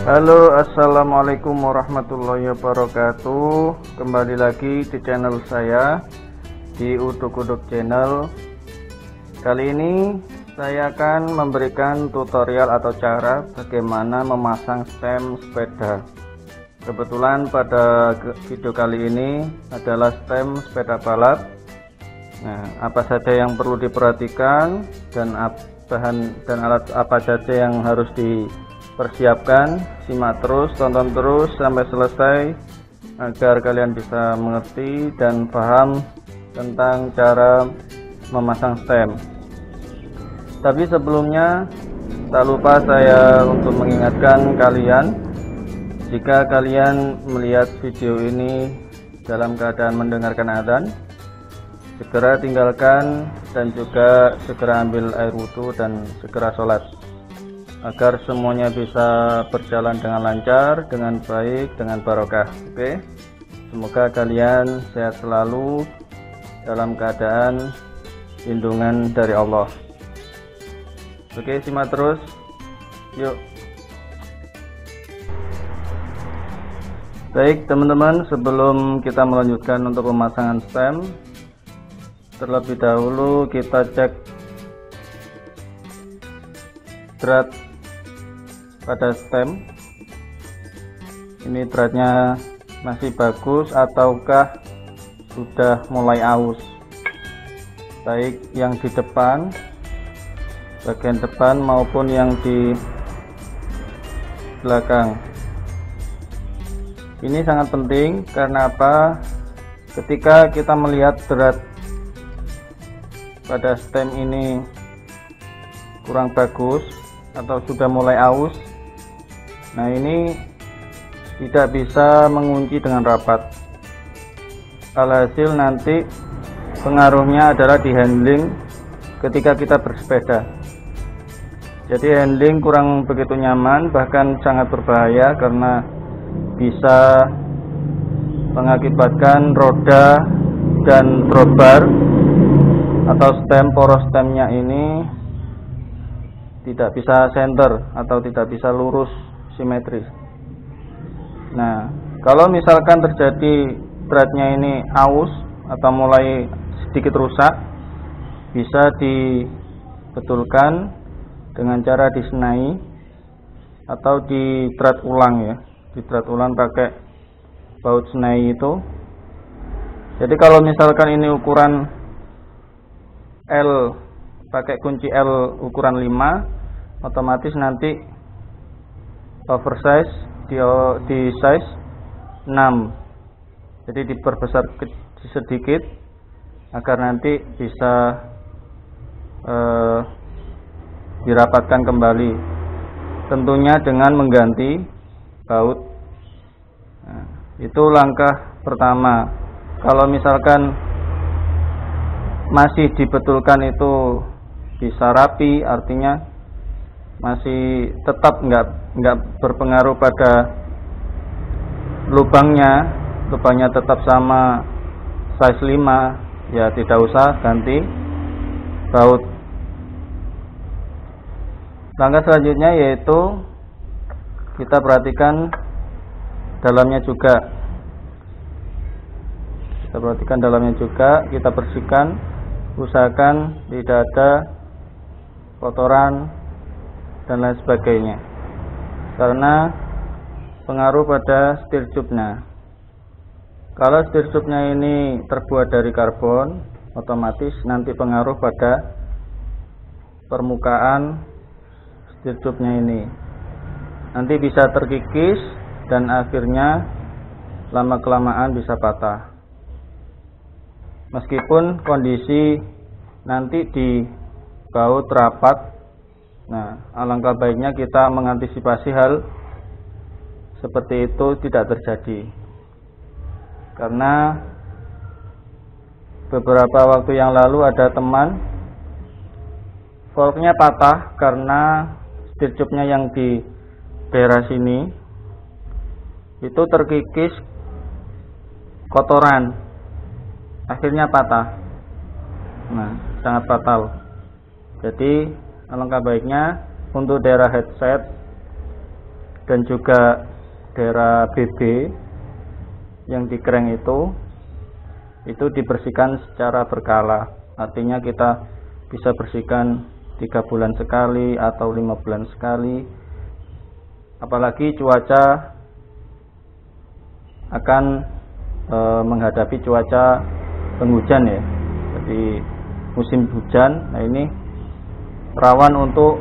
Halo, assalamualaikum warahmatullahi wabarakatuh. Kembali lagi di channel saya, di Uduk-Uduk Channel. Kali ini saya akan memberikan tutorial atau cara bagaimana memasang stem sepeda. Kebetulan pada video kali ini adalah stem sepeda balap. Nah, apa saja yang perlu diperhatikan dan bahan dan alat apa saja yang harus dipersiapkan, simak terus, tonton terus sampai selesai agar kalian bisa mengerti dan paham tentang cara memasang stem. Tapi sebelumnya tak lupa saya untuk mengingatkan kalian, jika kalian melihat video ini dalam keadaan mendengarkan adzan, segera tinggalkan dan juga segera ambil air wudhu dan segera sholat, agar semuanya bisa berjalan dengan lancar, dengan baik, dengan barokah. Oke, semoga kalian sehat selalu dalam keadaan lindungan dari Allah. Oke, simak terus, yuk. Baik teman-teman, sebelum kita melanjutkan untuk pemasangan stem, terlebih dahulu kita cek drat pada stem. Ini dratnya masih bagus ataukah sudah mulai aus, baik yang di depan, bagian depan maupun yang di belakang. Ini sangat penting karena apa? Ketika kita melihat drat pada stem ini kurang bagus atau sudah mulai aus, nah ini tidak bisa mengunci dengan rapat. Alhasil nanti pengaruhnya adalah di handling ketika kita bersepeda. Jadi handling kurang begitu nyaman, bahkan sangat berbahaya karena bisa mengakibatkan roda dan drawbar atau stem, poros stemnya ini tidak bisa center atau tidak bisa lurus simetris. Nah, kalau misalkan terjadi dratnya ini aus atau mulai sedikit rusak, bisa dibetulkan dengan cara disenai atau di drat ulang ya, di drat ulang pakai baut senai itu. Jadi kalau misalkan ini ukuran L, pakai kunci L ukuran 5, otomatis nanti oversize di size 6. Jadi diperbesar sedikit agar nanti bisa dirapatkan kembali, tentunya dengan mengganti baut. Nah, itu langkah pertama. Kalau misalkan masih dibetulkan itu bisa rapi, artinya masih tetap nggak berpengaruh pada lubangnya tetap sama size 5, ya tidak usah ganti baut. Langkah selanjutnya yaitu kita perhatikan dalamnya juga. Kita bersihkan, usahakan tidak ada kotoran dan lain sebagainya, karena pengaruh pada setir tube-nya. Kalau setir tube-nya ini terbuat dari karbon, otomatis nanti pengaruh pada permukaan setir tube-nya ini, nanti bisa terkikis dan akhirnya lama kelamaan bisa patah. Meskipun kondisi nanti di baut rapat, nah alangkah baiknya kita mengantisipasi hal seperti itu tidak terjadi. Karena beberapa waktu yang lalu ada teman valve-nya patah karena setir tube-nya yang di daerah sini itu terkikis kotoran, akhirnya patah. Nah, sangat fatal. Jadi alangkah baiknya untuk daerah headset dan juga daerah BB yang dikereng itu dibersihkan secara berkala. Artinya kita bisa bersihkan 3 bulan sekali atau 5 bulan sekali. Apalagi cuaca akan menghadapi cuaca penghujan ya. Jadi musim hujan, nah ini rawan untuk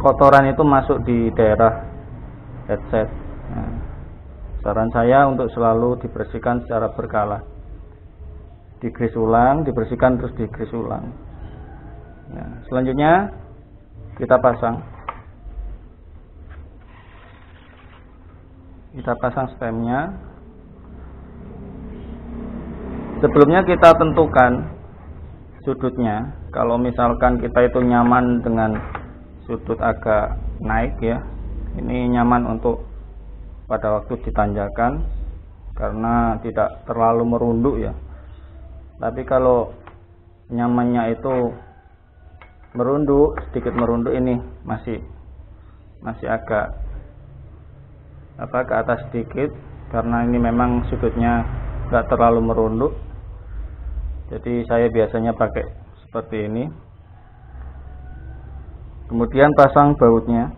kotoran itu masuk di daerah headset. Nah, saran saya untuk selalu dibersihkan secara berkala. Digris ulang, dibersihkan terus digris ulang. Nah, selanjutnya kita pasang. Kita pasang stemnya. Sebelumnya kita tentukan sudutnya. Kalau misalkan kita itu nyaman dengan sudut agak naik ya, ini nyaman untuk pada waktu ditanjakan karena tidak terlalu merunduk ya. Tapi kalau nyamannya itu merunduk, sedikit merunduk, ini masih agak ke atas sedikit karena ini memang sudutnya enggak terlalu merunduk. Jadi saya biasanya pakai seperti ini. Kemudian pasang bautnya.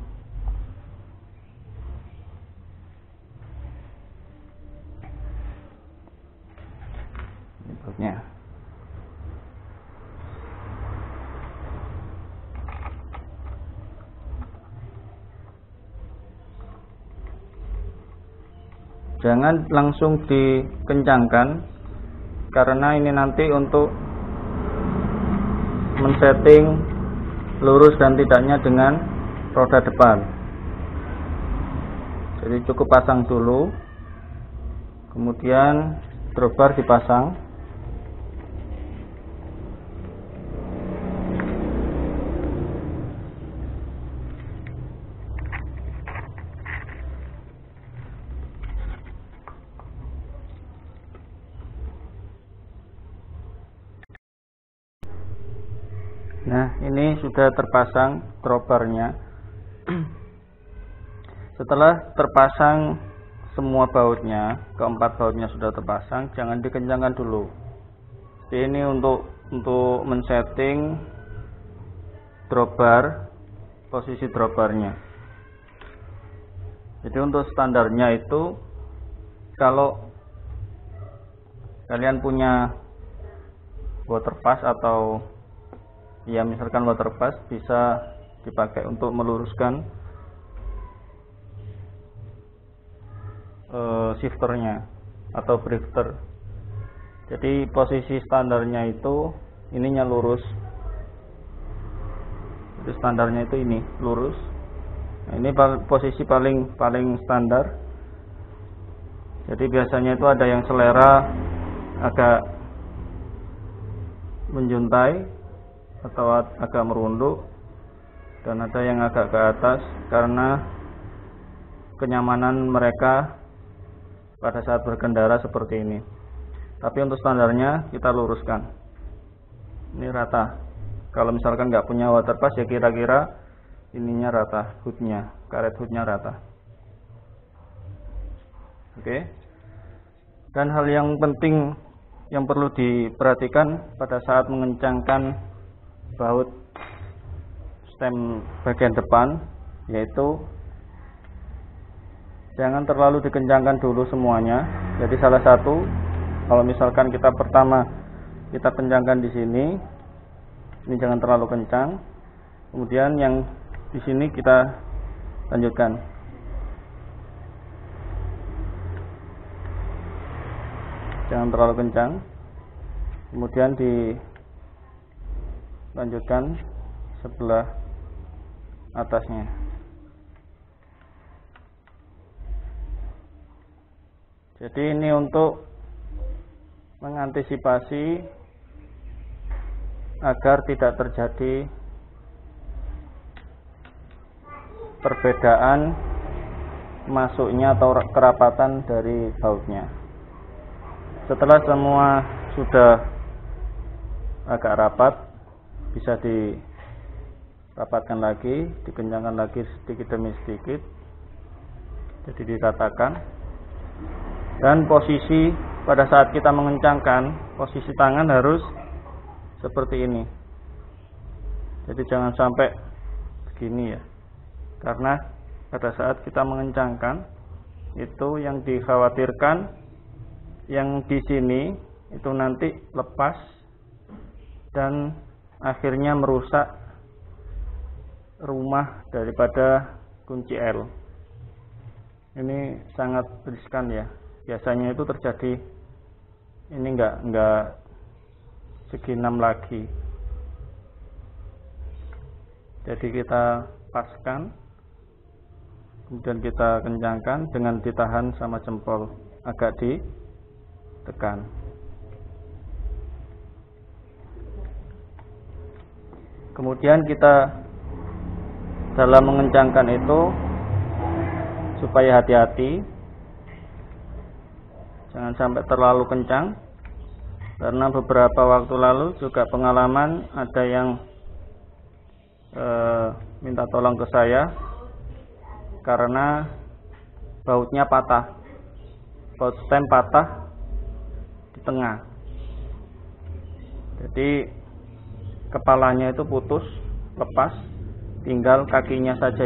Bautnya. Jangan langsung dikencangkan karena ini nanti untuk men-setting lurus dan tidaknya dengan roda depan. Jadi cukup pasang dulu, kemudian dropbar dipasang. Nah, ini sudah terpasang dropbarnya. Setelah terpasang semua bautnya, keempat bautnya sudah terpasang, jangan dikencangkan dulu. Jadi ini untuk men-setting dropbar, posisi dropbarnya. Jadi untuk standarnya itu, kalau kalian punya waterpass atau ya misalkan waterpass, bisa dipakai untuk meluruskan shifternya atau drifter. Jadi posisi standarnya itu ininya lurus. Jadi standarnya itu ini lurus. Nah, ini posisi paling standar. Jadi biasanya itu ada yang selera agak menjuntai atau agak merunduk, dan ada yang agak ke atas karena kenyamanan mereka pada saat berkendara seperti ini. Tapi untuk standarnya kita luruskan. Ini rata. Kalau misalkan nggak punya waterpass ya kira-kira ininya rata, hoodnya, karet hoodnya rata. Oke. Dan hal yang penting yang perlu diperhatikan pada saat mengencangkan baut stem bagian depan, yaitu jangan terlalu dikencangkan dulu semuanya. Jadi salah satu, kalau misalkan kita pertama kita kencangkan di sini, ini jangan terlalu kencang. Kemudian yang di sini kita lanjutkan. Jangan terlalu kencang. Kemudian dilanjutkan sebelah atasnya. Jadi ini untuk mengantisipasi agar tidak terjadi perbedaan masuknya atau kerapatan dari bautnya. Setelah semua sudah agak rapat, bisa rapatkan lagi, dikencangkan lagi sedikit demi sedikit, jadi diratakan. Dan posisi pada saat kita mengencangkan, posisi tangan harus seperti ini. Jadi jangan sampai begini ya, karena pada saat kita mengencangkan itu yang dikhawatirkan yang di sini itu nanti lepas dan akhirnya merusak rumah daripada kunci L. Ini sangat riskan ya. Biasanya itu terjadi ini enggak segi 6 lagi. Jadi kita paskan, kemudian kita kencangkan dengan ditahan sama jempol, agak ditekan. Kemudian kita dalam mengencangkan itu supaya hati-hati, jangan sampai terlalu kencang, karena beberapa waktu lalu juga pengalaman ada yang minta tolong ke saya karena bautnya patah, baut stem patah di tengah, jadi kepalanya itu putus, lepas, tinggal kakinya saja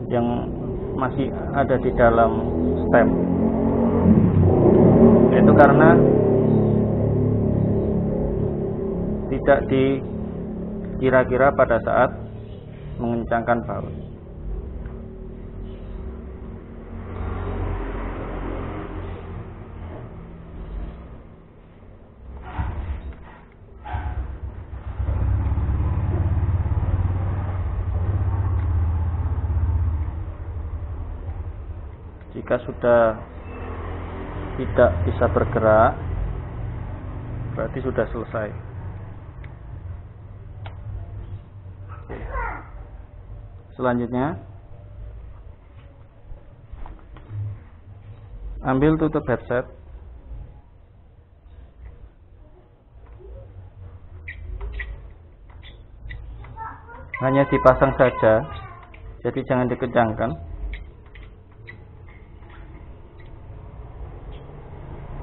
yang masih ada di dalam stem. Itu karena tidak dikira-kira pada saat mengencangkan baut. Jika sudah tidak bisa bergerak, berarti sudah selesai. Oke. Selanjutnya, ambil tutup headset. Hanya dipasang saja, jadi jangan dikencangkan.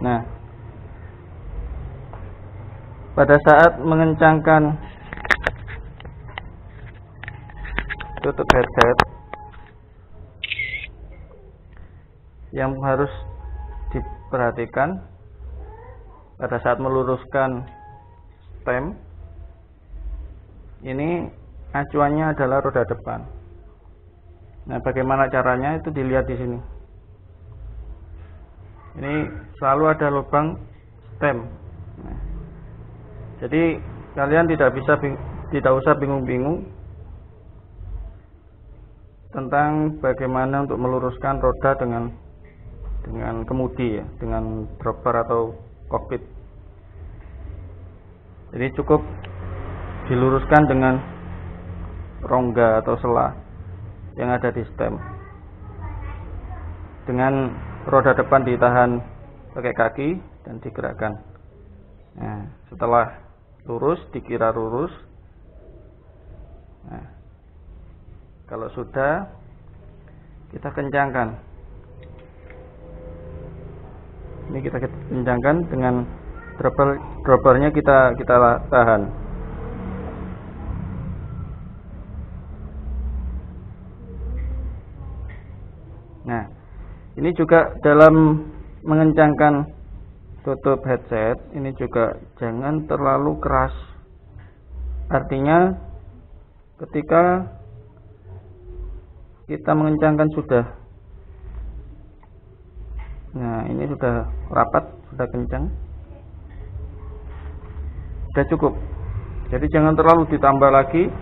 Nah, pada saat mengencangkan tutup headset, yang harus diperhatikan pada saat meluruskan stem, ini acuannya adalah roda depan. Nah, bagaimana caranya itu dilihat di sini. Ini selalu ada lubang stem. Nah, jadi kalian tidak usah bingung-bingung tentang bagaimana untuk meluruskan roda dengan kemudi ya, dengan dropper atau kokpit. Jadi cukup diluruskan dengan rongga atau sela yang ada di stem. Dengan roda depan ditahan pakai kaki dan digerakkan. Nah, setelah lurus, dikira lurus. Nah, kalau sudah, kita kencangkan. Ini kita kencangkan dengan droppernya kita tahan. Nah, ini juga dalam mengencangkan tutup headset, ini juga jangan terlalu keras. Artinya ketika kita mengencangkan sudah, nah ini sudah rapat, sudah kencang, sudah cukup. Jadi jangan terlalu ditambah lagi,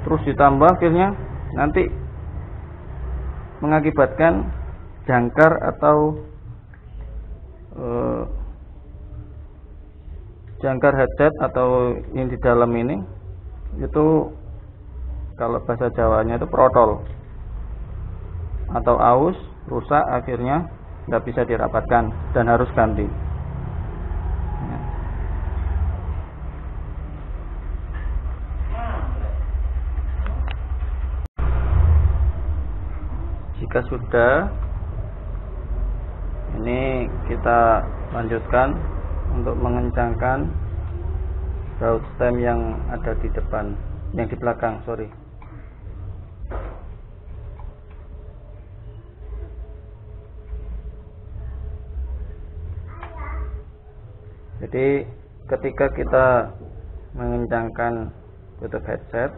terus ditambah, akhirnya nanti mengakibatkan jangkar atau jangkar headset atau yang di dalam ini itu, kalau bahasa Jawanya itu protol atau aus, rusak, akhirnya nggak bisa dirapatkan dan harus ganti. Jika sudah, ini kita lanjutkan untuk mengencangkan baut stem yang ada di depan, yang di belakang, sorry. Jadi ketika kita mengencangkan tutup headset,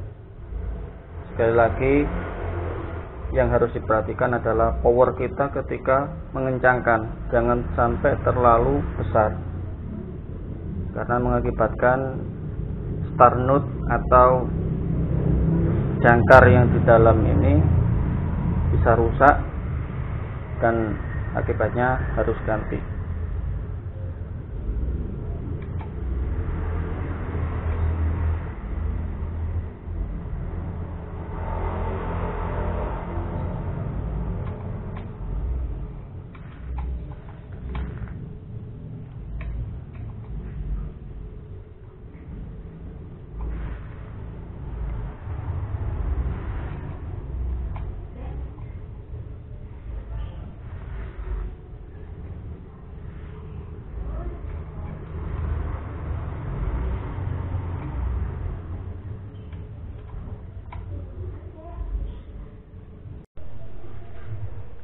sekali lagi yang harus diperhatikan adalah power kita ketika mengencangkan, jangan sampai terlalu besar karena mengakibatkan start nut atau jangkar yang di dalam ini bisa rusak dan akibatnya harus ganti.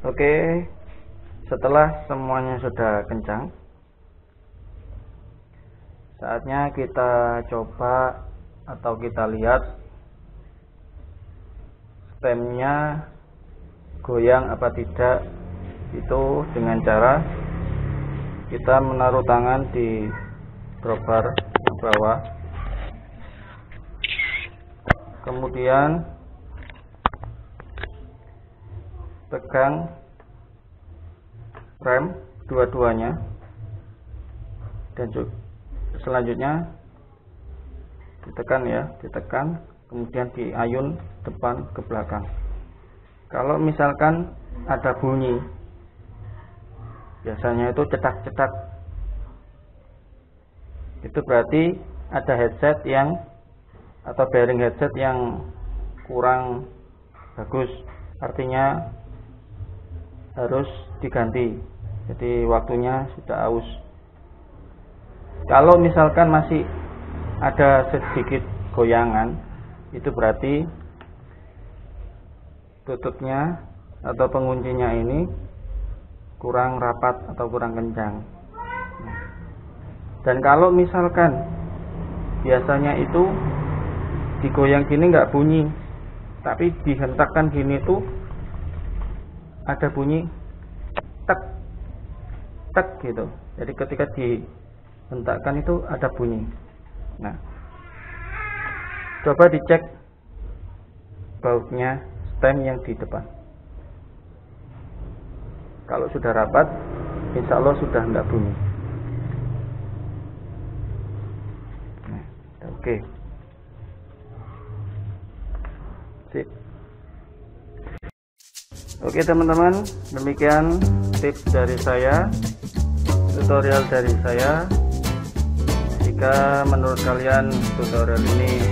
Oke, setelah semuanya sudah kencang, saatnya kita coba atau kita lihat stemnya goyang apa tidak. Itu dengan cara kita menaruh tangan di dropbar di bawah, kemudian pegang rem dua-duanya, dan selanjutnya ditekan, kemudian diayun depan ke belakang. Kalau misalkan ada bunyi, biasanya itu cetak-cetak, itu berarti ada headset yang atau bearing headset yang kurang bagus, artinya harus diganti. Jadi waktunya sudah aus. Kalau misalkan masih ada sedikit goyangan, itu berarti tutupnya atau penguncinya ini kurang rapat atau kurang kencang. Dan kalau misalkan biasanya itu digoyang gini nggak bunyi, tapi dihentakkan gini tuh ada bunyi tek tek gitu. Jadi ketika dihentakkan itu ada bunyi. Nah, coba dicek bautnya stem yang di depan. Kalau sudah rapat, insya Allah sudah enggak bunyi. Nah, oke. Sip. Oke teman-teman, demikian tips dari saya, tutorial dari saya. Jika menurut kalian tutorial ini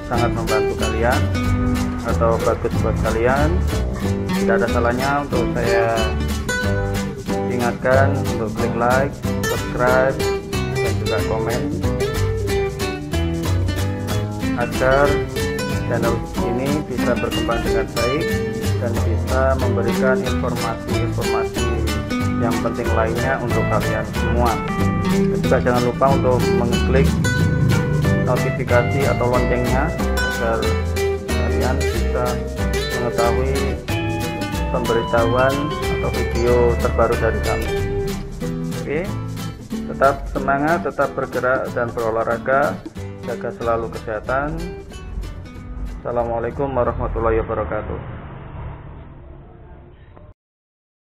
sangat membantu kalian atau bagus buat kalian, tidak ada salahnya untuk saya ingatkan untuk klik like, subscribe, dan juga komen, agar channel ini bisa berkembang dengan baik dan bisa memberikan informasi-informasi yang penting lainnya untuk kalian semua. Dan juga jangan lupa untuk mengklik notifikasi atau loncengnya agar kalian bisa mengetahui pemberitahuan atau video terbaru dari kami. Oke, tetap semangat, tetap bergerak dan berolahraga, jaga selalu kesehatan. Assalamualaikum warahmatullahi wabarakatuh.